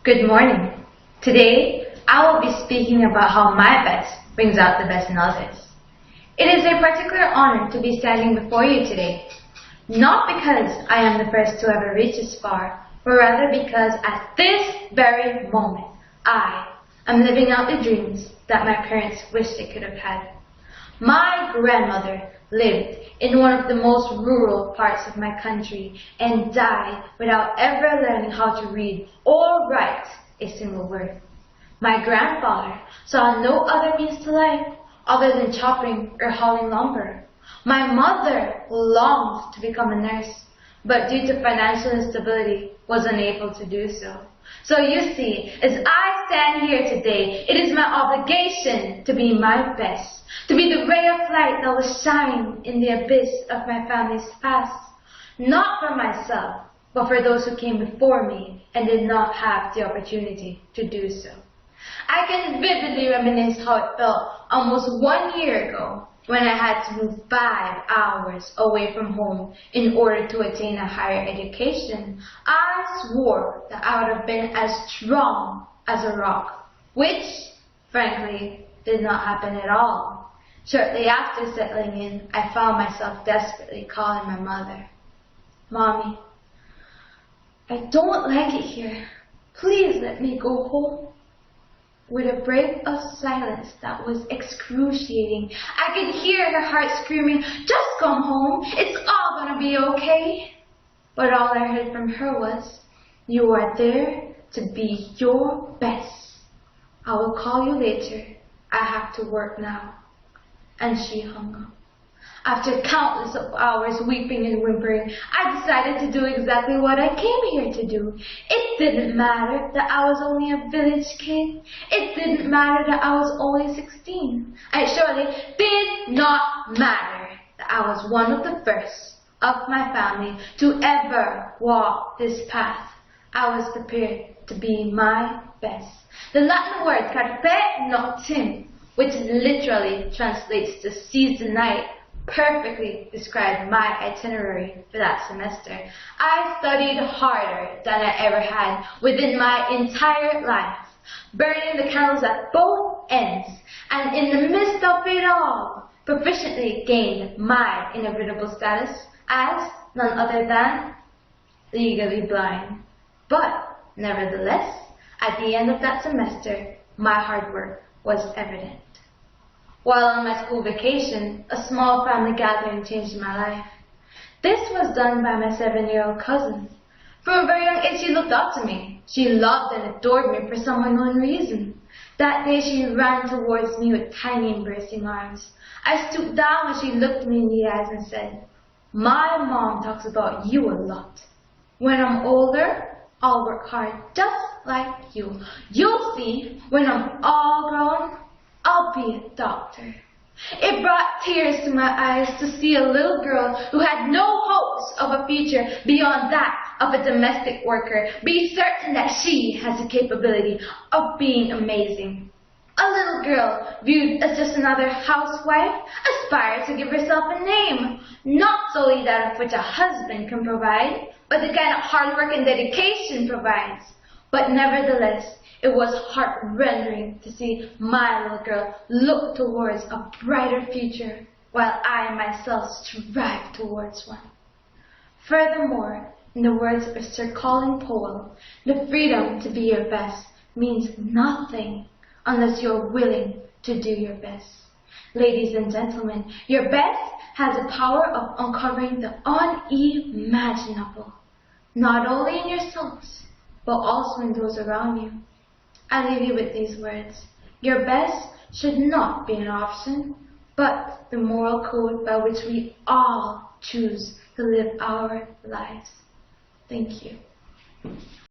Good morning. Today, I will be speaking about how my best brings out the best in others. It is a particular honor to be standing before you today, not because I am the first to ever reach this far, but rather because at this very moment, I am living out the dreams that my parents wished they could have had. My grandmother lived in one of the most rural parts of my country and died without ever learning how to read or write a single word. My grandfather saw no other means to life other than chopping or hauling lumber. My mother longed to become a nurse, but due to financial instability was unable to do so. So you see, as I stand here today, it is my obligation to be my best, to be the ray of light that will shine in the abyss of my family's past, not for myself, but for those who came before me and did not have the opportunity to do so. I can vividly reminisce how it felt almost 1 year ago when I had to move 5 hours away from home in order to attain a higher education. I swore that I would have been as strong as a rock, which, frankly, did not happen at all. Shortly after settling in, I found myself desperately calling my mother. "Mommy, I don't like it here. Please let me go home." With a break of silence that was excruciating, I could hear her heart screaming, "Just come home, it's all gonna be okay." But all I heard from her was, "You are there to be your best. I will call you later. I have to work now." And she hung up. After countless of hours weeping and whimpering, I decided to do exactly what I came here to do. It didn't matter that I was only a village kid. It didn't matter that I was only 16. And it surely did not matter that I was one of the first of my family to ever walk this path. I was prepared to be my best. The Latin word carpe noctem, which literally translates to seize the night, perfectly described my itinerary for that semester. I studied harder than I ever had within my entire life, burning the candles at both ends, and in the midst of it all, proficiently gained my inevitable status as none other than legally blind. But, nevertheless, at the end of that semester, my hard work was evident. While on my school vacation, a small family gathering changed my life. This was done by my 7-year-old cousin. From a very young age, she looked up to me. She loved and adored me for some unknown reason. That day, she ran towards me with tiny embracing arms. I stooped down when she looked me in the eyes and said, "My mom talks about you a lot. When I'm older, I'll work hard just like you. You'll see, when I'm all grown, I'll be a doctor." It brought tears to my eyes to see a little girl who had no hopes of a future beyond that of a domestic worker be certain that she has the capability of being amazing. A little girl viewed as just another housewife aspired to give herself a name, not solely that of which a husband can provide, but the kind of hard work and dedication provides. But nevertheless, it was heart-rending to see my little girl look towards a brighter future, while I myself strive towards one. Furthermore, in the words of Sir Colin Powell, the freedom to be your best means nothing unless you're willing to do your best. Ladies and gentlemen, your best has the power of uncovering the unimaginable, not only in yourselves, but also in those around you. I leave you with these words. Your best should not be an option, but the moral code by which we all choose to live our lives. Thank you.